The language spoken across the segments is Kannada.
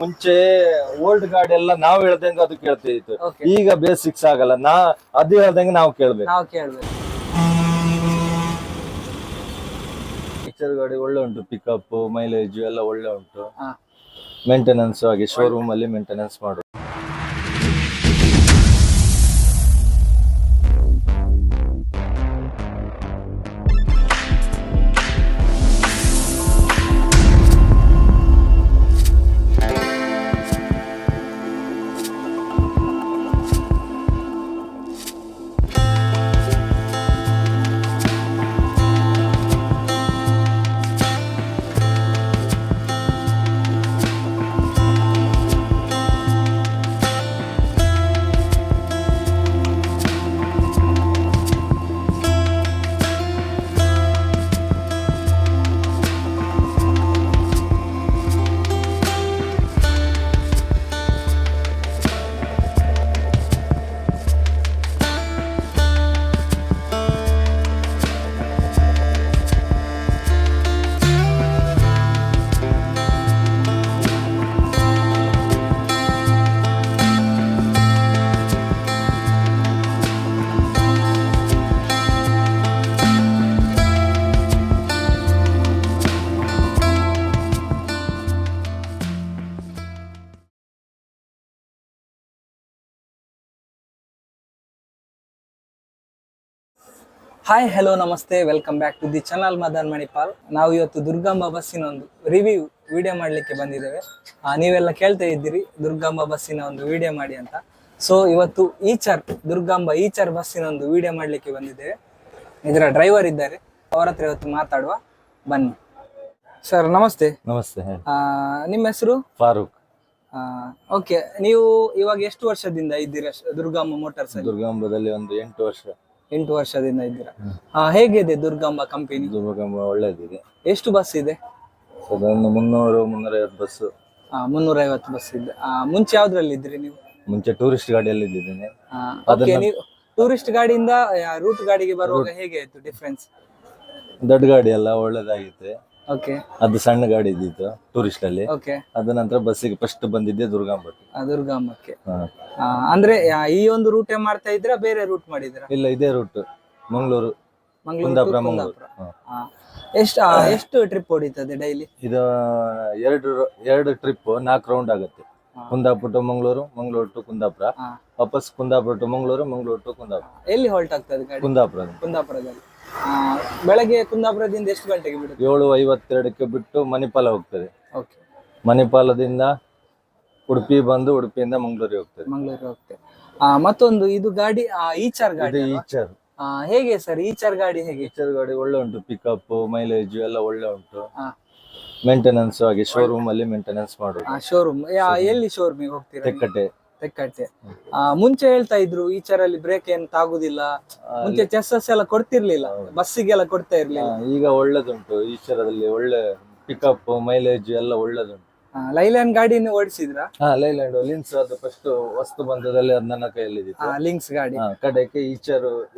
ಮುಂಚೆ ಓಲ್ಡ್ ಗಾಡಿ ಎಲ್ಲ ನಾವ್ ಹೇಳ್ದಂಗೆ ಅದು ಕೇಳ್ತಿತ್ತು. ಈಗ ಬೇಸಿಕ್ಸ್ ಆಗಲ್ಲ, ಅದು ಹೇಳ್ದಂಗೆ ನಾವು ಕೇಳ್ಬೇಕು. ಪಿಕ್ಚರ್ ಗಾಡಿ ಒಳ್ಳೆ ಉಂಟು, ಪಿಕಪ್ ಮೈಲೇಜ್ ಎಲ್ಲ ಒಳ್ಳೆ ಉಂಟು. ಮೇಂಟೆನೆನ್ಸ್ ಆಗಿ ಶೋರೂಮ್ ಅಲ್ಲಿ ಮೇಂಟೆನೆನ್ಸ್ ಮಾಡು. ಹಾಯ್ ಹಲೋ ನಮಸ್ತೆ, welcome back to the channel Madan Manipal. ನಾವು ಇವತ್ತು ದುರ್ಗಾಂಬ ಬಸ್ಸಿನ ಒಂದು ರಿವ್ಯೂ ವಿಡಿಯೋ ಮಾಡಲಿಕ್ಕೆ ಬಂದಿದ್ದೇವೆ. ನೀವೆಲ್ಲ ಕೇಳ್ತಾ ಇದ್ದೀರಿ ದುರ್ಗಾಂಬ ಬಸ್ಸಿನ ಒಂದು ವಿಡಿಯೋ ಮಾಡಿ ಅಂತ. ಸೊ ಇವತ್ತು ದುರ್ಗಾಂಬ ಈಚರ್ ಬಸ್ಸಿನ ಒಂದು ವಿಡಿಯೋ ಮಾಡಲಿಕ್ಕೆ ಬಂದಿದ್ದೇವೆ. ಇದರ ಡ್ರೈವರ್ ಇದ್ದಾರೆ, ಅವರ ಹತ್ರ ಇವತ್ತು ಮಾತಾಡುವ, ಬನ್ನಿ. ಸರ್ ನಮಸ್ತೆ. ನಮಸ್ತೆ. ನಿಮ್ಮ ಹೆಸರು? ಫಾರೂಕ್. ಓಕೆ, ನೀವು ಇವಾಗ ಎಷ್ಟು ವರ್ಷದಿಂದ ಇದ್ದೀರಾ ದುರ್ಗಾಂಬ ಮೋಟಾರ್ಸ್? ದುರ್ಗಾಂಬದಲ್ಲಿ ಒಂದು 8 ವರ್ಷ. 8 ವರ್ಷದಿಂದ ಇದ್ದೀರಾ. ಹೇಗಿದೆ ದುರ್ಗಾಂಬ ಕಂಪನಿ? ದುರ್ಗಾಂಬ ಒಳ್ಳೇದಿದೆ. ಎಷ್ಟು ಬಸ್ ಇದೆ? ಸಾಧಾರಣ 300-350 ಬಸ್. 350 ಬಸ್ ಇದೆ. ಮುಂಚೆ ಯಾವ್ದ್ರಲ್ಲಿ ಇದ್ರಿ ನೀವು? ಮುಂಚೆ ಟೂರಿಸ್ಟ್ ಗಾಡಿಯಲ್ಲಿ ಇದ್ದೇನೆ. ನೀವು ಟೂರಿಸ್ಟ್ ಗಾಡಿಯಿಂದ ರೂಟ್ ಗಾಡಿಗೆ ಬರುವಾಗ ಹೇಗೆ ಆಯ್ತು ಡಿಫ್ರೆನ್ಸ್? ದೊಡ್ಡ ಗಾಡಿ ಎಲ್ಲ ಒಳ್ಳೇದಾಗಿತ್ತು. ಓಕೆ, ಅದು ಸಣ್ಣ ಗಾಡಿ ಇದ್ದಿತ್ತು ಟೂರಿಸ್ಟ್ ಅಲ್ಲಿ. ಓಕೆ, ಅದ ನಂತರ ಬಸ್ಸಿಗೆ ಫಸ್ಟ್ ಬಂದಿದ್ದೆ ದುರ್ಗಾಂಬಕ್ಕೆ. ದುರ್ಗಾಂಬಕ್ಕೆ. ಅಂದ್ರೆ ಈ ಒಂದು ರೂಟೇ ಮಾಡ್ತಾ ಇದ್ರ, ಬೇರೆ ರೂಟ್ ಮಾಡಿದ್ರ? ಇಲ್ಲ, ಇದೇ ರೂಟ್, ಮಂಗಳೂರು ಕುಂದಾಪುರ. ಎಷ್ಟು ಟ್ರಿಪ್ ಹೊಡಿತದೆ ಡೈಲಿ? ಇದು ಎರಡು ಟ್ರಿಪ್ 4 ರೌಂಡ್ ಆಗುತ್ತೆ. ಕುಂದಾಪುರ ಟು ಮಂಗಳೂರು, ಮಂಗಳೂರು ಟು ಕುಂದಾಪುರ, ವಾಪಸ್ ಕುಂದಾಪುರ ಟು ಮಂಗಳೂರು, ಮಂಗಳೂರು ಟು ಕುಂದಾಪುರ. ಎಲ್ಲಿ ಹಾಲ್ಟ್ ಆಗ್ತದೆ ಗಾಡಿ? ಕುಂದಾಪುರದಲ್ಲಿ. ಬೆಳಗ್ಗೆ ಕುಂದಾಪುರದಿಂದ ಎಷ್ಟು ಗಂಟೆಗೆ ಬಿಡುತ್ತೆ? 7:52ಕ್ಕೆ ಬಿಟ್ಟು ಮಣಿಪಾಲ ಹೋಗ್ತದೆ. ಓಕೆ, ಮಣಿಪಾಲದಿಂದ ಉಡುಪಿ ಬಂದು ಉಡುಪಿಯಿಂದ ಮಂಗಳೂರಿಗೆ ಹೋಗ್ತದೆ. ಮತ್ತೊಂದು ಇದು ಗಾಡಿ ಈಚರ್ ಗಾಡಿ. ಈಚರ್ ಹೇಗೆ ಸರ್ ಈಚರ್ ಗಾಡಿ? ಹೇಗೆ? ಈಚರ್ ಗಾಡಿ ಒಳ್ಳೆ ಉಂಟು, ಪಿಕಪ್ ಮೈಲೇಜ್ ಎಲ್ಲ ಒಳ್ಳೆ ಉಂಟು. ಮೇಂಟೆನೆನ್ಸ್ ಆಗಿ ಶೋರೂಮ್ ಅಲ್ಲಿ ಮೇಂಟೆನೆನ್ಸ್ ಮಾಡುದು. ಶೋರೂಮ್ ಎಲ್ಲಿ ಶೋರೂಮ್ ಹೋಗ್ತೀರಾ? ತೆಕ್ಕಟ್ಟೆ. ಮುಂಚೆ ಹೇಳ್ತಾ ಇದ್ರು ಈಚರ್ ಅಲ್ಲಿ ಬ್ರೇಕ್ ಏನ್ ತಾಗುದಿಲ್ಲ, ಮುಂಚೆ ಚೆಸ್ಸಸ್ ಎಲ್ಲ ಕೊಡ್ತಿರ್ಲಿಲ್ಲ, ಬಸ್ಸಿಗೆಲ್ಲ ಕೊಡ್ತಾ ಇರ್ಲಿಲ್ಲ. ಈಗ ಒಳ್ಳೇದುಂಟು ಈಚರದಲ್ಲಿ, ಒಳ್ಳೆ ಪಿಕಪ್ ಮೈಲೇಜ್ ಎಲ್ಲ ಒಳ್ಳೇದುಂಟು. ಲೈಲ್ಯಾಂಡ್ ಗಾಡಿನ ಓಡಿಸಿದ್ರ? ಲೈಲ್ಯಾಂಡ್ ಲಿಂಕ್ಸ್ ಅದು ಫಸ್ಟ್ ವಸ್ತು ಬಂದದಲ್ಲಿ ಅದು ನನ್ನ ಕೈಯಲ್ಲಿ ಲಿಂಕ್ಸ್ ಗಾಡಿ. ಕಡೆಗೆ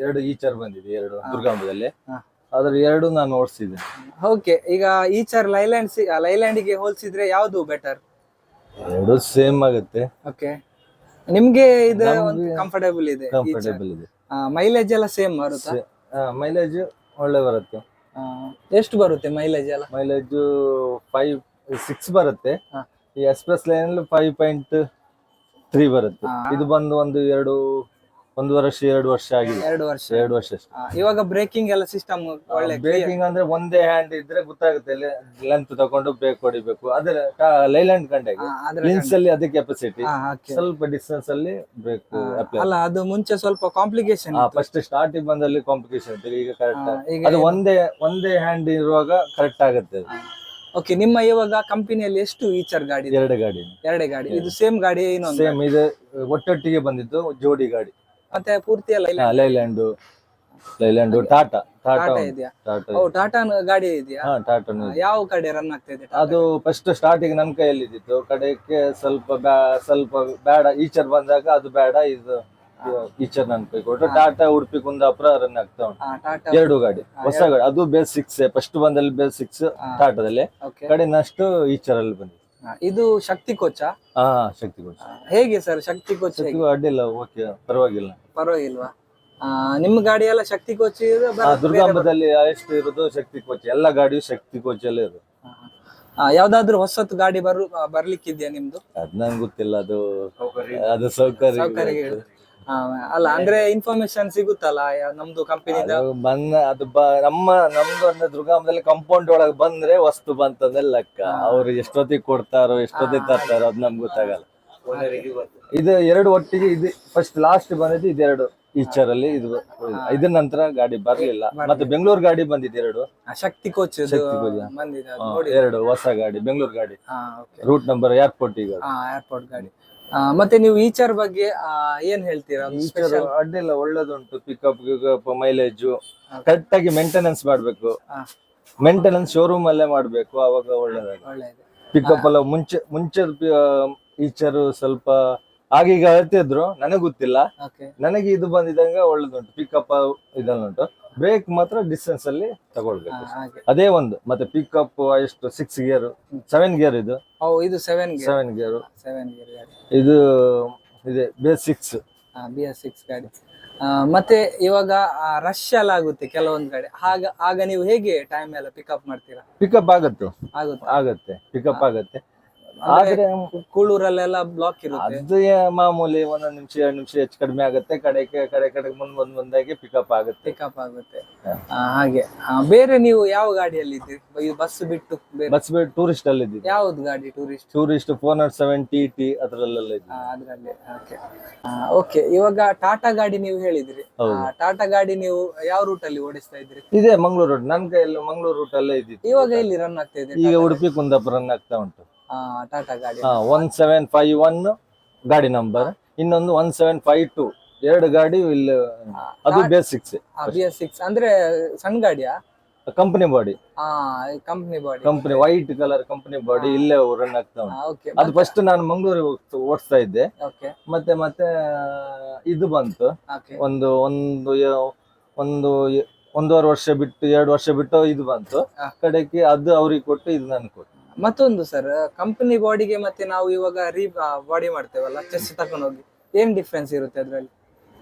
ಎರಡು ಈಚರ್ ಬಂದಿದೆ, 2 ದುರ್ಗಾಂಬದಲ್ಲಿ. ಅದ್ರ 2 ನಾನು ಓಡಿಸಿದೆ. ಓಕೆ, ಈಗ ಈಚರ್ ಲೈಲ್ಯಾಂಡಿಗೆ ಹೋಲಿಸಿದ್ರೆ ಯಾವ್ದು ಬೆಟರ್? 2 ಸೇಮ್ ಆಗುತ್ತೆ. ಓಕೆ, ನಿಮ್ಗೆ ಇದು ಕಂಫರ್ಟೇಬಲ್ ಇದೆ? ಮೈಲೇಜ್ ಎಲ್ಲ ಸೇಮ್ ಬರುತ್ತಾ? ಮೈಲೇಜ್ ಒಳ್ಳೆ ಬರುತ್ತೆ. ಎಷ್ಟು ಬರುತ್ತೆ ಮೈಲೇಜ್ ಎಲ್ಲ? ಮೈಲೇಜ್ 5-6 ಬರುತ್ತೆ. ಈ ಎಕ್ಸ್ಪ್ರೆಸ್ ಲೈನ್ 5.3 ಬರುತ್ತೆ. ಇದು ಬಂದು ಒಂದು ವರ್ಷ 2 ವರ್ಷ ಆಗಿದೆ. 2 ವರ್ಷ. ಇವಾಗ ಬ್ರೇಕಿಂಗ್ ಎಲ್ಲ ಸಿಸ್ಟಮ್ ಒಳ್ಳೆ. ಬ್ರೇಕಿಂಗ್ ಅಂದ್ರೆ ಒಂದೇ ಹ್ಯಾಂಡ್ ಇದ್ರೆ ಗೊತ್ತಾಗುತ್ತೆ, ಲೆಂತ್ ತಗೊಂಡು ಬ್ರೇಕ್ ಹೊಡಿಬೇಕು. ಅದ್ರ ಲೈಲ್ಯಾಂಡ್ ಕಂಡೆಗೆ ಲಿನ್ಸ್ ಅಲ್ಲಿ ಅದೇ ಕೆಪಾಸಿಟಿ, ಸ್ವಲ್ಪ ಡಿಸ್ಟೆನ್ಸ್ ಅಲ್ಲಿ ಬ್ರೇಕ್ ಅಪ್ಲೈ. ಅಲ್ಲ, ಅದು ಮುಂಚೆ ಸ್ವಲ್ಪ ಕಾಂಪ್ಲಿಕೇಶನ್. ಫಸ್ಟ್ ಸ್ಟಾರ್ಟಿಂಗ್ ಬಂದಲ್ಲಿ ಕಾಂಪ್ಲಿಕೇಶನ್ ಇತ್ತು, ಈಗ ಕರೆಕ್ಟ್. ಅದು ಒಂದೇ ಹ್ಯಾಂಡ್ ಇರುವಾಗ ಕರೆಕ್ಟ್ ಆಗುತ್ತೆ. ಓಕೆ, ನಿಮ್ಮ ಇವಾಗ ಕಂಪನಿಯಲ್ಲಿ ಎಷ್ಟು ಈಚರ್ ಗಾಡಿ? 2 ಗಾಡಿ. 2 ಗಾಡಿ. ಇದು ಸೇಮ್ ಗಾಡಿ? ಸೇಮ್ ಇದೆ, ಒಟ್ಟೊಟ್ಟಿಗೆ ಬಂದಿದ್ದು ಜೋಡಿ ಗಾಡಿ. ಮತ್ತೆ ಪೂರ್ತಿ ಲೈಲ್ಯಾಂಡ್ ಟಾಟಾ ಇದೆಯಾ? ಟಾಟಾ ಗಾಡಿ ಇದೆಯಾ? ಟಾಟಾ. ಯಾವ ಕಡೆ ರನ್ ಆಗ್ತಾ ಇದೆ? ಅದು ಫಸ್ಟ್ ಸ್ಟಾರ್ಟಿಂಗ್ ನನ್ನ ಕೈಯಲ್ಲಿ ಇದ್ದಿತ್ತು, ಕಡೆಗೆ ಸ್ವಲ್ಪ ಬೇಡ ಈಚರ್ ಬಂದಾಗ ಅದು ಬೇಡ, ಇದು ಈಚರ್ ನನ್ನ ಕೈ ಕೊಟ್ಟು ಟಾಟಾ ಉಡುಪಿ ಕುಂದಾಪುರ ರನ್ ಆಗ್ತಾ ಉಂಟು. 2 ಗಾಡಿ ಹೊಸ ಗಾಡಿ. ಅದು ಬೇಸ್ 6 ಫಸ್ಟ್ ಬಂದಲ್ಲಿ ಬೇಸ್ 6 ಟಾಟಾದಲ್ಲಿ, ಕಡೆ ನಷ್ಟು ಈಚರ್ ಅಲ್ಲಿ ಬಂದಿದೆ. ಇದು ಶಕ್ತಿ ಕೋಚ. ಹಾ, ಶಕ್ತಿ ಕೋಚ್. ಹೇಗೆ ಸರ್ ಶಕ್ತಿ ಕೋಚ್? ಶಕ್ತಿ ಅಡ್ಡಿಲ್ಲ, ಓಕೆ, ಪರವಾಗಿಲ್ಲ. ಪರವಾಗಿಲ್ವಾ? ನಿಮ್ಮ ಗಾಡಿ ಎಲ್ಲ ಶಕ್ತಿ ಕೋಚ್ ದುರ್ಗಾಂಬದಲ್ಲಿ ಎಷ್ಟು ಇರೋದು ಶಕ್ತಿ ಕೋಚ್, ಎಲ್ಲ ಗಾಡಿಯು ಶಕ್ತಿ ಕೋಚ್ ಅಲ್ಲೇ ಇರೋದು. ಯಾವ್ದಾದ್ರು ಹೊಸತ್ತು ಗಾಡಿ ಬರ್ಲಿಕ್ಕಿದ್ಯಾ ನಿಮ್ದು? ಅದ್ ನಂಗೆ ಗೊತ್ತಿಲ್ಲ, ಅದು ಸೌಕರ್ಯ ಅಲ್ಲ ಅಂದ್ರೆ ಇನ್ಫಾರ್ಮೇಶನ್ ಸಿಗುತ್ತಲ್ಲ ನಮ್ದು ಕಂಪನಿದ ನಮ್ದು ಅಂದ್ರೆ ದುರ್ಗಾಂಬದಲ್ಲಿ ಕಾಂಪೌಂಡ್ ಒಳಗೆ ಬಂದ್ರೆ ವಸ್ತು ಬಂತಂದ್ರೆ ಲೆಕ್ಕ. ಅವ್ರು ಎಷ್ಟೊತ್ತಿಗೆ ಕೊಡ್ತಾರೋ ಎಷ್ಟೊತ್ತಿಗೆ ತರ್ತಾರೋ ಅದ್ ನಮ್ಗೆ ಗೊತ್ತಾಗಲ್ಲ. ಇದು ಎರಡು ಒಟ್ಟಿಗೆ, ಇದು ಫಸ್ಟ್ ಲಾಸ್ಟ್ ಬಂದಿದ್ದು ಇದೆರಡು ಈಚರಲ್ಲಿ. ಇದ್ರ ನಂತರ ಗಾಡಿ ಬರ್ಲಿಲ್ಲ. ಮತ್ತೆ ಬೆಂಗಳೂರು ಗಾಡಿ ಬಂದಿದೆ ಎರಡು, ಶಕ್ತಿ ಕೋಚ್ ಎರಡು ಹೊಸ ಗಾಡಿ, ಬೆಂಗಳೂರು ಗಾಡಿ, ರೂಟ್ ನಂಬರ್ ಏರ್ಪೋರ್ಟ್. ಈಗ ಏರ್ಪೋರ್ಟ್ ಗಾಡಿ. ಮತ್ತೆ ನೀವು ಈಚರ್ ಬಗ್ಗೆ ಏನ್ ಹೇಳ್ತೀರಾ? ಅಡ್ಡಿಲ್ಲ, ಒಳ್ಳೇದುಂಟು. ಪಿಕಪ್ ಮೈಲೇಜ್ ಕರೆಕ್ಟ್ ಆಗಿ ಮೇಂಟೆನೆನ್ಸ್ ಮಾಡ್ಬೇಕು. ಮೇಂಟೆನೆನ್ಸ್ ಶೋರೂಮ್ ಅಲ್ಲೇ ಮಾಡ್ಬೇಕು, ಅವಾಗ ಒಳ್ಳೇದಾಗಿ. ಪಿಕಪ್ ಎಲ್ಲ ಮುಂಚೆ ಈಚರು ಸ್ವಲ್ಪ ಆಗೀಗ ಹೇಳ್ತಿದ್ರು, ನನಗೆ ಗೊತ್ತಿಲ್ಲ. ನನಗೆ ಇದು ಬಂದಿದ್ದಂಗ ಒಳ್ಳೇದುಂಟು. ಪಿಕಪ್ ಇದನ್ನುಂಟು. ಬ್ರೇಕ್ ಮಾತ್ರ ಡಿಸ್ಟೆನ್ಸ್ ಅಲ್ಲಿ ತಗೊಳ್ಬೇಕು, ಅದೇ ಒಂದು. ಮತ್ತೆ ಪಿಕಪ್ ಎಷ್ಟು 6 ಗೇರ್ 7 ಗೇರ್ ಇದು 7 ಗೇರ್ ಇದು ಇದೆ BS6 ಗಾಡಿ. ಮತ್ತೆ ಇವಾಗ ರಶ್ ಎಲ್ಲ ಆಗುತ್ತೆ ಕೆಲವೊಂದು ಗಾಡಿ, ಆಗ ನೀವು ಹೇಗೆ ಟೈಮ್ ಎಲ್ಲ ಪಿಕಪ್ ಮಾಡ್ತೀರಾ? ಪಿಕಪ್ ಆಗತ್ತೆ ಪಿಕಪ್ ಆಗತ್ತೆ. ಆದ್ರೆ ಕೂಳೂರಲ್ಲೆಲ್ಲ ಬ್ಲಾಕ್ ಇರುತ್ತೆ, ಅದು ಮಾಮೂಲಿ. 1 ನಿಮಿಷ 2 ನಿಮಿಷ ಹೆಚ್ಚು ಕಡಿಮೆ ಆಗುತ್ತೆ. ಕಡೆ ಮುಂದಾಗಿ ಪಿಕಪ್ ಆಗುತ್ತೆ. ಹಾಗೆ. ಬೇರೆ ನೀವು ಯಾವ ಗಾಡಿಯಲ್ಲಿ ಇದ್ದೀರಿ? ಬಸ್ ಬಿಟ್ಟು ಟೂರಿಸ್ಟ್ ಅಲ್ಲಿ ಇದ್ದೀವಿ. ಯಾವ್ದು ಗಾಡಿ? ಟೂರಿಸ್ಟ್ 407 TT ಅದ್ರಲ್ಲೆಲ್ಲ ಇದೆ. ಅದ್ರಲ್ಲಿ ಓಕೆ. ಇವಾಗ ಟಾಟಾ ಗಾಡಿ ನೀವು ಹೇಳಿದ್ರಿ, ಟಾಟಾ ಗಾಡಿ ನೀವು ಯಾವ ರೂಟ್ ಅಲ್ಲಿ ಓಡಿಸ್ತಾ ಇದ್ರಿ? ಇದೆ ಮಂಗಳೂರು ರೂಟ್. ನನ್ ಕೈಯಲ್ಲಿ ಮಂಗಳೂರು ರೂಟ್ ಅಲ್ಲೇ ಇದ್ದಿತ್ತು. ಇವಾಗ ಎಲ್ಲಿ ರನ್ ಆಗ್ತಾ ಇದೆ? ಈಗ ಉಡುಪಿ ಕುಂದಾಪುರ ರನ್ ಆಗ್ತಾ ಉಂಟು. ಟಾಟಾ ಗಾಡಿ 1751 ಗಾಡಿ ನಂಬರ್, ಇನ್ನೊಂದು 1752, ಎರಡು ಗಾಡಿ ಇಲ್ಲಿ. ಅದು BS6 ಅಂದ್ರೆ ಸಣ್ಣ ಗಾಡಿಯಾ? Company body, company white colour company body ಇಲ್ಲೇ ರನ್ ಆಗ್ತಾ ಉಂಟು. ಅದು ಫಸ್ಟ್ ನಾನು ಮಂಗಳೂರಿಗೆ ಓಡಿಸ್ತಾ ಇದ್ದೆ. ಮತ್ತೆ ಇದು ಬಂತು. ಒಂದೂವರೆ ವರ್ಷ ಬಿಟ್ಟು 2 ವರ್ಷ ಬಿಟ್ಟು ಇದು ಬಂತು. ಕಡೆಗೆ ಅದು ಅವ್ರಿಗೆ ಕೊಟ್ಟು ಇದು ನನ್ಗೆ ಕೊಟ್ಟು. ಮತ್ತೊಂದು ಸರ್, ಕಂಪನಿ ಬಾಡಿಗೆ ಮತ್ತೆ ನಾವು ಇವಾಗ ಬಾಡಿ ಮಾಡ್ತೇವಲ್ಲ, ಚೆಸ್ ತಕೊಂಡು ಹೋಗಿ, ಏನ್ ಡಿಫ್ರೆನ್ಸ್ ಇರುತ್ತೆ ಅದ್ರಲ್ಲಿ?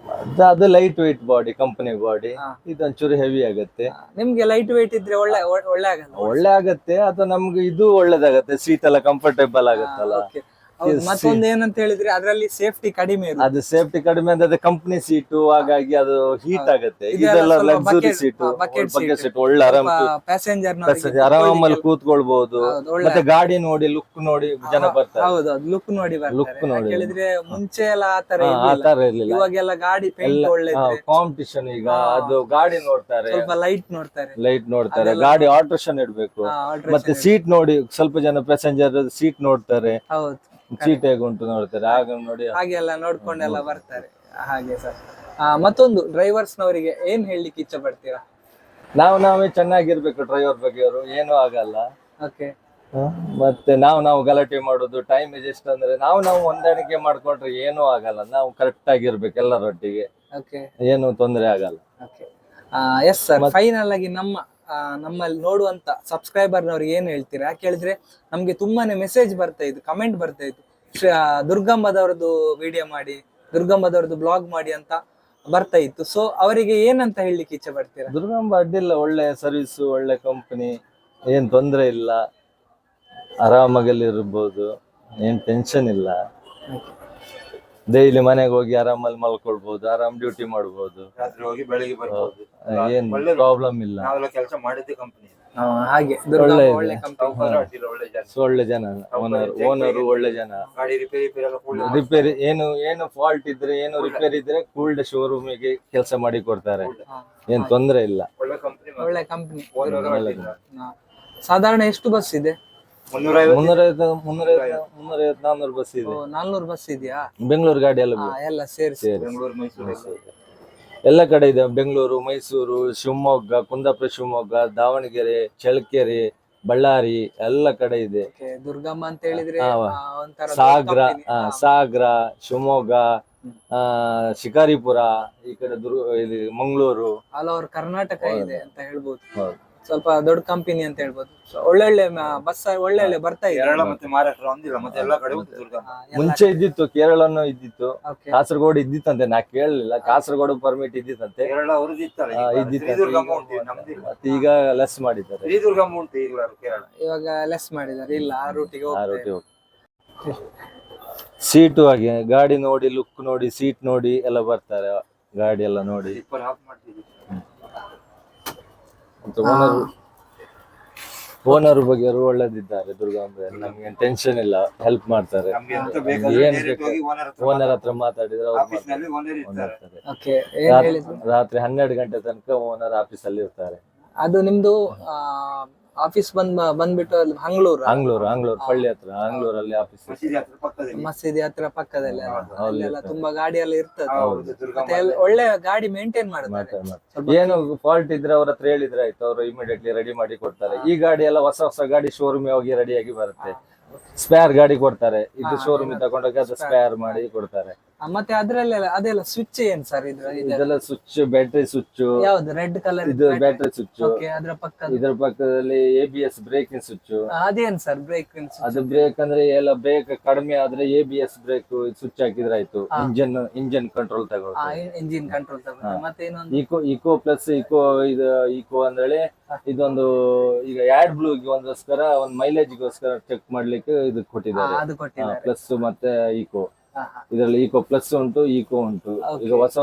ಅದು light weight body, company body. ಇದೊಂಚೂರು ಹೆವಿ ಆಗತ್ತೆ. ನಿಮ್ಗೆ ಲೈಟ್ ವೆಯ್ಟ್ ಇದ್ರೆ ಒಳ್ಳೆ ಆಗತ್ತೆ. ಅದು ನಮ್ಗೆ ಇದು ಒಳ್ಳೇದಾಗತ್ತೆ, ಸೀಟ್ ಎಲ್ಲ ಕಂಫರ್ಟೇಬಲ್ ಆಗತ್ತಲ್ಲ. ಮತ್ತೊಂದು ಏನಂತ ಹೇಳಿದ್ರೆ ಅದರಲ್ಲಿ ಸೇಫ್ಟಿ ಕಡಿಮೆ ಇರುತ್ತೆ. ಅದು ಸೇಫ್ಟಿ ಕಡಿಮೆ ಅಂದ್ರೆ ಕಂಪನಿ ಸೀಟು, ಹಾಗಾಗಿ ಅದು ಹೀಟ್ ಆಗುತ್ತೆ. ಇದೆಲ್ಲ ಲಕ್ಸುರಿ ಸೀಟು, ಸೀಟ್ ಒಳ್ಳೆ ಆರಾಮಲ್ಲಿ ಕೂತ್ಕೊಳ್ಬಹುದು. ಮತ್ತೆ ಗಾಡಿ ನೋಡಿ, ಲುಕ್ ನೋಡಿ ಜನ ಬರ್ತಾರೆ. ಲುಕ್ ನೋಡಿ ಹೇಳಿದ್ರೆ ಮುಂಚೆ ಎಲ್ಲ ಆತರ ಇರ್ಲಿಲ್ಲ. ಇವಾಗೆಲ್ಲ ಗಾಡಿ ಪೇಂಟ್ ಒಳ್ಳೆ ಕಾಂಪಿಟಿಷನ್. ಈಗ ಅದು ಗಾಡಿ ನೋಡ್ತಾರೆ, ಸ್ವಲ್ಪ ಲೈಟ್ ನೋಡ್ತಾರೆ. ಗಾಡಿ ಆಲ್ಟ್ರೇಷನ್ ಇಡ್ಬೇಕು. ಮತ್ತೆ ಸೀಟ್ ನೋಡಿ, ಸ್ವಲ್ಪ ಜನ ಪ್ಯಾಸೆಂಜರ್ ಸೀಟ್ ನೋಡ್ತಾರೆ, ಸೀಟ್ ಹೇಗೆ ಉಂಟು ನೋಡ್ತಾರೆ. ಆಗ ನೋಡಿ ಹಾಗೆಲ್ಲ ನೋಡ್ಕೊಂಡೆಲ್ಲ ಬರ್ತಾರೆ. ಹಾಗೆ ಸರ್. ಮತ್ತೊಂದು ಡ್ರೈವರ್ಸ್ ನವರಿಗೆ ಏನ್ ಹೇಳಲಿಕ್ಕೆ ಇಚ್ಛೆ ಪಡ್ತೀರಾ? ನಾವೇ ಚೆನ್ನಾಗಿರ್ಬೇಕು. ಡ್ರೈವರ್ ಬಗ್ಗೆ ಅವರು ಏನೂ ಆಗಲ್ಲ. ಓಕೆ. ಮತ್ತೆ ನಾವು ಗಲಾಟೆ ಮಾಡೋದು, ಟೈಮ್ ಎಜೆಸ್ಟ್ ಅಂದ್ರೆ ನಾವು ಹೊಂದಾಣಿಕೆ ಮಾಡ್ಕೊಂಡ್ರೆ ಏನೂ ಆಗಲ್ಲ. ನಾವು ಕರೆಕ್ಟ್ ಆಗಿರ್ಬೇಕು ಎಲ್ಲರೊಟ್ಟಿಗೆ, ಏನು ತೊಂದರೆ ಆಗಲ್ಲ. Yes sir. ಫೈನಲ್ ಆಗಿ ನಮ್ಮಲ್ಲಿ ನೋಡುವಂತ ಸಬ್ಸ್ಕ್ರೈಬರ್ನವ್ರಿಗೆ ಏನ್ ಹೇಳ್ತೀರಾ? ಯಾಕೆ ಹೇಳಿದ್ರೆ ನಮ್ಗೆ ತುಂಬಾನೇ ಮೆಸೇಜ್ ಬರ್ತಾ ಇತ್ತು, ಕಮೆಂಟ್ ಬರ್ತಾ ಇತ್ತು, ದುರ್ಗಂಬದವ್ರದ್ದು ವಿಡಿಯೋ ಮಾಡಿ, ದುರ್ಗಂಬದವ್ರದ್ದು ಬ್ಲಾಗ್ ಮಾಡಿ ಅಂತ ಬರ್ತಾ ಇತ್ತು. ಸೊ ಅವರಿಗೆ ಏನಂತ ಹೇಳಲಿಕ್ಕೆ ಇಚ್ಛೆ ಪಡ್ತೀರಾ? ದುರ್ಗಂಬ ಅಡ್ಡಿಲ್ಲ, ಒಳ್ಳೆ ಸರ್ವಿಸ್, ಒಳ್ಳೆ ಕಂಪನಿ, ಏನ್ ತೊಂದರೆ ಇಲ್ಲ. ಆರಾಮಾಗಲ್ಲಿ ಇರ್ಬೋದು, ಏನ್ ಟೆನ್ಷನ್ ಇಲ್ಲ. ಡೈಲಿ ಮನೆಗೆ ಹೋಗಿ ಆರಾಮಲ್ಲಿ ಮಲ್ಕೊಳ್ಬಹುದು, ಆರಾಮ್ ಡ್ಯೂಟಿ ಮಾಡಬಹುದು, ಏನ್ ಪ್ರಾಬ್ಲಮ್ ಇಲ್ಲ. ಹಾಗೆ ಒಳ್ಳೆ ಜನ, ಓನರು ಒಳ್ಳೆ ಜನ. ರಿಪೇರಿ ಏನು ಫಾಲ್ಟ್ ಇದ್ರೆ, ಏನು ರಿಪೇರಿ ಇದ್ರೆ ಕೂಲ್ಡ್ ಶೋರೂಮಿಗೆ ಕೆಲಸ ಮಾಡಿ ಕೊಡ್ತಾರೆ. ಏನ್ ತೊಂದರೆ ಇಲ್ಲ. ಒಳ್ಳೆ ಕಂಪನಿ. ಸಾಧಾರಣ ಎಷ್ಟು ಬಸ್ ಇದೆ? 350-400 ಬಸ್ ಇದೆ. 400 ಬಸ್ ಇದೆಯಾ? ಬೆಂಗಳೂರು ಗಾಡಿ ಎಲ್ಲ ಸೇರಿಸಿ ಎಲ್ಲ ಕಡೆ ಇದೆ. ಬೆಂಗಳೂರು, ಮೈಸೂರು, ಶಿವಮೊಗ್ಗ, ಕುಂದಾಪುರ, ಶಿವಮೊಗ್ಗ, ದಾವಣಗೆರೆ, ಚಳ್ಳಕೆರೆ, ಬಳ್ಳಾರಿ ಎಲ್ಲ ಕಡೆ ಇದೆ. ದುರ್ಗಮ್ಮ ಅಂತ ಹೇಳಿದ್ರೆ ಸಾಗರ, ಶಿವಮೊಗ್ಗ, ಶಿಕಾರಿಪುರ, ಈ ಕಡೆ ಮಂಗಳೂರು, ಆಲ್ ಓವರ್ ಕರ್ನಾಟಕ ಇದೆ ಅಂತ ಹೇಳ್ಬೋದು. ಸ್ವಲ್ಪ ದೊಡ್ಡ ಕಂಪನಿ ಅಂತ ಹೇಳ್ಬೋದು. So, ಒಳ್ಳೊಳ್ಳೆ ಬಸ್ ಒಳ್ಳೆ ಬರ್ತಾ ಇದೆ. ಕೇರಳ ಮತ್ತೆ ಮಹಾರಾಷ್ಟ್ರ ಒಂದಿಲ್ಲ, ಮತ್ತೆ ಎಲ್ಲಾ ಕಡೆ ಉಂಟು ದುರ್ಗಮ್ಮ. ಮುಂಚೆ ಇದ್ದಿತ್ತು, ಕೇರಳನು ಇದ್ದಿತ್ತು, Okay. ಕಾಸರಗೋಡು ಇದ್ದಿತ್ತಂತೆ, ನಾ ಕೇಳಲಿಲ್ಲ. ಕಾಸರಗೋಡು ಪರ್ಮಿಟ್ ಇದ್ದಿತ್ತಂತೆ, ಕೇರಳ ಅವ್ರದ್ದು ಇತ್ತಲ್ಲ, ಇದ್ದಿತ್ತಂತೆ. ಶ್ರೀದುರ್ಗಮ್ಮ ಉಂಟು, ನಮ್ದಿಲ್ಲ. ಮತ್ತೆ ಈಗ ಲೆಸ್ ಮಾಡಿದ್ದಾರೆ. ಶ್ರೀದುರ್ಗಮ್ಮ ಉಂಟು ಈಗ ಕೇರಳ. ಇವಾಗ ಲೆಸ್ ಮಾಡಿದ್ದಾರೆ, ಇಲ್ಲ ಆ ರೂಟಿಗೆ ಆ ರೂಟ್ ಸೀಟು ಹಾಗೆ ಗಾಡಿ ನೋಡಿ, ಲುಕ್ ನೋಡಿ, ಸೀಟ್ ನೋಡಿ ಎಲ್ಲ ಬರ್ತಾರೆ, ಗಾಡಿ ಎಲ್ಲ ನೋಡಿ. ಇಪ್ಪತ್ತು ಆಫ್ ಮಾಡ್ತಿದ್ವಿ. ಓನರ್ ಬಗ್ಗೆ ಒಳ್ಳೇದಿದ್ದಾರೆ ದುರ್ಗಾಂಬೆ, ನಮ್ಗೆ ಟೆನ್ಷನ್ ಇಲ್ಲ, ಹೆಲ್ಪ್ ಮಾಡ್ತಾರೆ. ನಮ್ಗೆ ಎಂತ ಬೇಕಾದ್ರೂ ಏನ್ direct ಹೋಗಿ owner ಹತ್ರ ಓನರ್ ಹತ್ರ ಮಾತಾಡಿದ್ರೆ ಅವ್ರು ಆಫೀಸ್ ನಲ್ಲಿ owner ಇರ್ತಾರೆ. ಮಾಡ್ತಾರೆ. ಓಕೆ. ಏನ್ ಹೇಳಿದ್ರು? ರಾತ್ರಿ 12 ಗಂಟೆ ತನಕ ಓನರ್ ಆಫೀಸ್ ಅಲ್ಲಿ ಇರ್ತಾರೆ. ಅದು ನಿಮ್ದು ಆಫೀಸ್ ಬಂದ್ಬಿಟ್ಟು ಅಲ್ಲಿ ಹಂಗ್ಳೂರು ಪಳ್ಳಿ ಹತ್ರ, ಹಂಗ್ಳೂರಲ್ಲಿ ಆಫೀಸ್. ಮಸೀದಿ ಹತ್ರ ಪಕ್ಕದಲ್ಲಿ. ಮಸೀದಿ ಹತ್ರ ಪಕ್ಕದಲ್ಲಿ ಅಲ್ಲೆಲ್ಲ ತುಂಬಾ ಗಾಡಿ ಎಲ್ಲ ಇರ್ತದೆ. ಹೌದು, ದುರ್ಗಮ್ಮ. ಮತ್ತೆ ಒಳ್ಳೆ ಗಾಡಿ ಮೇಂಟೈನ್ ಮಾಡ್ತಾರೆ. ಏನು ಫಾಲ್ಟ್ ಇದ್ರೆ ಅವ್ರ ಹತ್ರ ಹೇಳಿದ್ರೆ ಆಯ್ತು, ಅವರು ಇಮಿಡಿಯೇಟ್ಲಿ ರೆಡಿ ಮಾಡಿ ಕೊಡ್ತಾರೆ. ಈ ಗಾಡಿ ಎಲ್ಲ ಹೊಸ ಗಾಡಿ ಶೋರೂಮ್ ಹೋಗಿ ರೆಡಿಯಾಗಿ ಬರುತ್ತೆ. ಸ್ಪೇರ್ ಗಾಡಿ ಕೊಡ್ತಾರೆ, ಇದು ಶೋರೂಮ್ ತಗೊಂಡೋಗಿ ಅದು ಸ್ಪೇರ್ ಮಾಡಿ ಕೊಡ್ತಾರೆ. ಮತ್ತೆ ಅದ್ರಲ್ಲಿ ಅದೆಲ್ಲ ಸ್ವಿಚ್ ಏನ್ ಸರ್ ಇದೆಲ್ಲ ಸ್ವಿಚ್, ಬ್ಯಾಟ್ರಿ ಸ್ವಿಚ್, ಯಾವ್ದು ರೆಡ್ ಕಲರ್ ಇದು ಬ್ಯಾಟ್ರಿ ಸ್ವಿಚ್. ಅದ್ರ ಪಕ್ಕ ಇದರ ಪಕ್ಕದಲ್ಲಿ ABS ಬ್ರೇಕಿಂಗ್ ಸ್ವಿಚ್. ಅದೇನ್ ಸರ್ ಬ್ರೇಕ್? ಅದು ಬ್ರೇಕ್ ಅಂದ್ರೆ ಎಲ್ಲ ಬ್ರೇಕ್ ಕಡಿಮೆ ಆದ್ರೆ ABS ಬ್ರೇಕ್ ಸ್ವಿಚ್ ಹಾಕಿದ್ರೆ ಆಯ್ತು, ಇಂಜಿನ್ ಕಂಟ್ರೋಲ್ ತಗೊಳ್ತಾರೆ. ಇಂಜಿನ್ ಕಂಟ್ರೋಲ್ ತಗೊಂಡು ಮತ್ತೆ ಇನ್ನೊಂದು ಇಕೋ ಪ್ಲಸ್ ಇಕೋ ಅಂದ್ರೆ ಇದೊಂದು ಈಗ ಆಡ್ ಬ್ಲೂಗೆ ಒಂದೋಸ್ಕರ ಒಂದು ಮೈಲೇಜ್ಗೋಸ್ಕರ ಚೆಕ್ ಮಾಡ್ಲಿಕ್ಕೆ ಇದು ಕೊಟ್ಟಿದ್ದಾರೆ. ಅದು ಕೊಟ್ಟಿದ್ದಾರೆ. ಪ್ಲಸ್ ಮತ್ತೆ ಇಕೋ, ಇದರಲ್ಲಿ ಇಕೋ ಪ್ಲಸ್ ಉಂಟು, ಇಕೋ ಉಂಟು. ಈಗ ಹೊಸ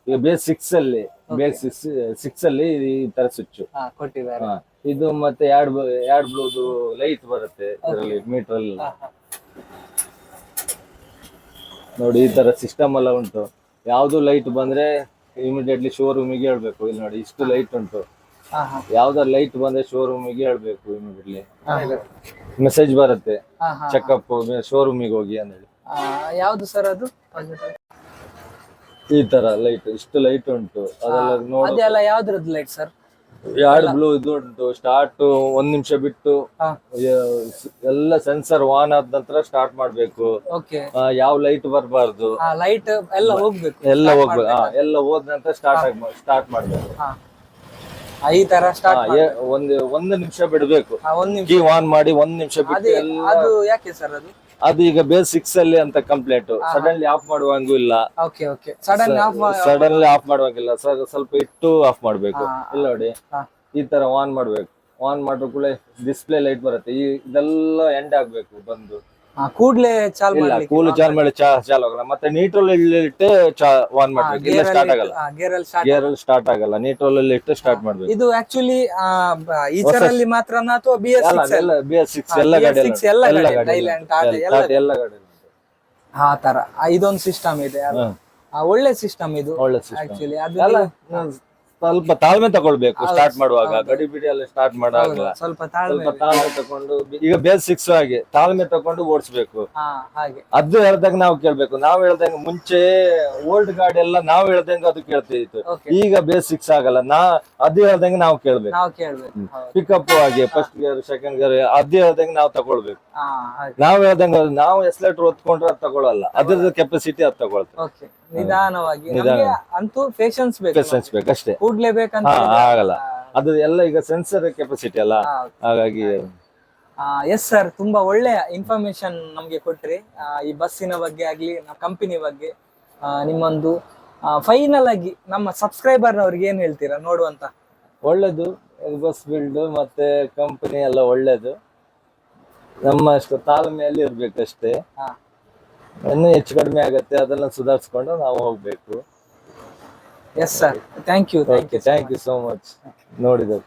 ಈಗ ಬೇಸ್ 6 ಅಲ್ಲಿ ಈ ತರ ಸ್ವಿಚ್ ಕೊಟ್ಟಿದ್ದಾರೆ. ಇದು ಮತ್ತೆ ಆಡ್ ಬ್ಲೂದು ಲೈಟ್ ಬರುತ್ತೆ ಇದರಲ್ಲಿ ಮೀಟರ್ ಅಲ್ಲಿ ನೋಡಿ. ಈ ತರ ಸಿಸ್ಟಮ್ ಎಲ್ಲ ಉಂಟು. ಯಾವ್ದು ಲೈಟ್ ಬಂದ್ರೆ ಇಮಿಡಿಯೇಟ್ಲಿ ಶೋರೂಮಿಗೆ ಹೇಳ್ಬೇಕು. ಇಲ್ಲಿ ನೋಡಿ ಇಷ್ಟು ಲೈಟ್ ಉಂಟು, ಯಾವ್ದಾರು ಲೈಟ್ ಬಂದ್ರೆ ಶೋರೂಮಿಗೆ ಹೇಳ್ಬೇಕು, ಇಮಿಡಿಯೇಟ್ಲಿ ಮೆಸೇಜ್ ಬರುತ್ತೆ, ಚೆಕಪ್ ಶೋರೂಮಿಗೆ ಹೋಗಿ ಅಂತ ಹೇಳಿ. ಯಾವ್ದು ಸರ್ ಅದು? ಈ ತರ ಲೈಟ್, ಇಷ್ಟು ಲೈಟ್ ಉಂಟು, ಅದೆಲ್ಲ ನೋಡಿ. ಅದೆಲ್ಲ ಯಾವ್ದ್ರದ್ದು ಲೈಟ್ ಸರ್? ಯಾರ್ಡ್ ಬ್ಲೂ ಇದು ಉಂಟು. ಸ್ಟಾರ್ಟ್ 1 ನಿಮಿಷ ಬಿಟ್ಟು ಎಲ್ಲ ಸೆನ್ಸರ್ ಆನ್ ಆದ ನಂತರ ಸ್ಟಾರ್ಟ್ ಮಾಡ್ಬೇಕು. ಓಕೆ. ಯಾವ ಲೈಟ್ ಬರಬಾರ್ದು, ಲೈಟ್ ಎಲ್ಲ ಹೋಗ್ಬೇಕು, ಎಲ್ಲ ಹೋಗ್ಬೇಕು. ಎಲ್ಲ ಹೋದ ನಂತರ ಸ್ಟಾರ್ಟ್ ಮಾಡ್ಬೇಕು. ಈ ತರ ಸ್ಟಾರ್ಟ್ ಒಂದು ನಿಮಿಷ ಬಿಡ್ಬೇಕು. ಕೀ ಆನ್ ಮಾಡಿ 1 ನಿಮಿಷ ಬಿಟ್ಟು ಎಲ್ಲ. ಅದು ಯಾಕೆ ಸರ್ ಅದು? ಅದು ಈಗ ಬೇಸ್ 6 ಅಲ್ಲಿ ಅಂತ ಕಂಪ್ಲೇಂಟ್. ಸಡನ್ಲಿ ಆಫ್ ಮಾಡುವಂಗೂ ಇಲ್ಲ, ಓಕೆ ಓಕೆ. ಸಡನ್ಲಿ ಆಫ್ ಮಾಡುವಂಗಿಲ್ಲ, ಸ್ವಲ್ಪ ಇಟ್ಟು ಆಫ್ ಮಾಡ್ಬೇಕು. ಇಲ್ಲ ನೋಡಿ ಈ ತರ ಆನ್ ಮಾಡ್ಬೇಕು. ಆನ್ ಮಾಡಿದ ಕೂಡ ಡಿಸ್ಪ್ಲೇ ಲೈಟ್ ಬರುತ್ತೆ. ಇದೆಲ್ಲ ಎಂಡ್ ಆಗ್ಬೇಕು ಬಂದು ಕೂಡ್ಲೆ ಚಾಲು ಇಲ್ಲ, ಕೂಲ್ ಚಾಲು ಮಾಡಿ ಚಾಲು ಆಗಲ್ಲ. ಮತ್ತೆ ನ್ಯೂಟ್ರಲ್ ಇಟ್ಟು ಆನ್ ಮಾಡ್ಬೇಕು, ಇಲ್ಲ ಸ್ಟಾರ್ಟ್ ಆಗಲ್ಲ. ಗೇರ್ ಅಲ್ಲಿ ಸ್ಟಾರ್ಟ್ ಆಗಲ್ಲ, ನ್ಯೂಟ್ರಲ್ ಅಲ್ಲಿ ಇಟ್ಟು ಸ್ಟಾರ್ಟ್ ಮಾಡ್ಬೇಕು. ಇದು ಆಕ್ಚುಲಿ ಈಚರಲ್ಲಿ ಮಾತ್ರನಾ ಅಥವಾ BS6 ಎಲ್ಲ ಗಾಡಿ ಆ ತರ ಇದೊಂದು ಸಿಸ್ಟಮ್ ಇದೆ. ಒಳ್ಳೆ ಸಿಸ್ಟಮ್ ಇದು. ಒಳ್ಳೆ ಆಕ್ಚುಲಿ ಅದು ಸ್ವಲ್ಪ ತಾಳ್ಮೆ ತಗೊಳ್ಬೇಕು ಸ್ಟಾರ್ಟ್ ಮಾಡುವಾಗ. ಗಡಿ ಬಿಡಿ ಎಲ್ಲ ಸ್ಟಾರ್ಟ್ ಮಾಡುವಾಗ ಸ್ವಲ್ಪ ತಾಳ್ಮೆ ತಕೊಂಡು, ಈಗ ಬೇಸ್ 6 ಆಗಿ ತಾಳ್ಮೆ ತಕೊಂಡು ಓಡಿಸ್ಬೇಕು. ಹಾಗೆ ಅದು ಹೇಳ್ದಂಗ ನಾವು ಕೇಳ್ಬೇಕು. ನಾವ್ ಹೇಳ್ದಂಗ ಮುಂಚೆ ಓಲ್ಡ್ ಗಾಡಿ ಎಲ್ಲ ನಾವ್ ಹೇಳ್ದಂಗ ಅದು ಕೇಳ್ತಿತ್ತು. ಈಗ ಬೇಸ್ 6 ಆಗಲ್ಲ, ಅದು ಹೇಳ್ದಂಗ ನಾವು ಕೇಳ್ಬೇಕು. ಪಿಕಪ್ ಆಗಿ ಫಸ್ಟ್ ಗೇರ್ ಸೆಕೆಂಡ್ ಗೇರ್ ಅದು ಹೇಳ್ದಂಗ ನಾವು ತಗೊಳ್ಬೇಕು. ನಾವ್ ಹೇಳ್ದಂಗ ನಾವು ಎಕ್ಸಲೇಟರ್ ಒತ್ಕೊಂಡ್ರೆ ಅದು ತಗೊಳಲ್ಲ, ಅದ್ರದ್ದು ಕೆಪಾಸಿಟಿ ಅದು ತಗೊಳ್ತಾರೆ. ನಿಧಾನವಾಗಿ ಅಂತೂ ಪೇಷನ್ಸ್ ಬೇಕು ಅಷ್ಟೇ, ಕೂಡ್ಲೇಬೇಕಂತ ಆಗಲ್ಲ. ಅದು ಎಲ್ಲ ಈಗ ಸೆನ್ಸರ್ ಕೆಪಾಸಿಟಿ ಅಲ್ಲ, ಹಾಗಾಗಿ. ಎಸ್ ಸರ್, ತುಂಬಾ ಒಳ್ಳೆ ಇನ್ಫಾರ್ಮೇಶನ್ ನಮ್ಗೆ ಕೊಟ್ರಿ ಈ ಬಸ್ಸಿನ ಬಗ್ಗೆ ಆಗ್ಲಿ, ನಮ್ಮ ಕಂಪನಿ ಬಗ್ಗೆ. ನಿಮ್ಮೊಂದು ಫೈನಲ್ ಆಗಿ ನಮ್ಮ ಸಬ್ಸ್ಕ್ರೈಬರ್ನವ್ರಿಗೆ ಏನ್ ಹೇಳ್ತೀರಾ ನೋಡುವಂತ? ಒಳ್ಳೇದು ಬಸ್ ಬಿಲ್ಡ್ ಮತ್ತೆ ಕಂಪನಿ ಎಲ್ಲ ಒಳ್ಳೇದು. ನಮ್ಮಷ್ಟು ತಾಳ್ಮೆಯಲ್ಲಿ ಇರ್ಬೇಕಷ್ಟೇ. ಇನ್ನೂ ಹೆಚ್ಚು ಕಡಿಮೆ ಆಗತ್ತೆ, ಅದೆಲ್ಲ ಸುಧಾರಿಸ್ಕೊಂಡು ನಾವು ಹೋಗ್ಬೇಕು. Yes sir, thank you so much ನೋಡಿದ್ರು.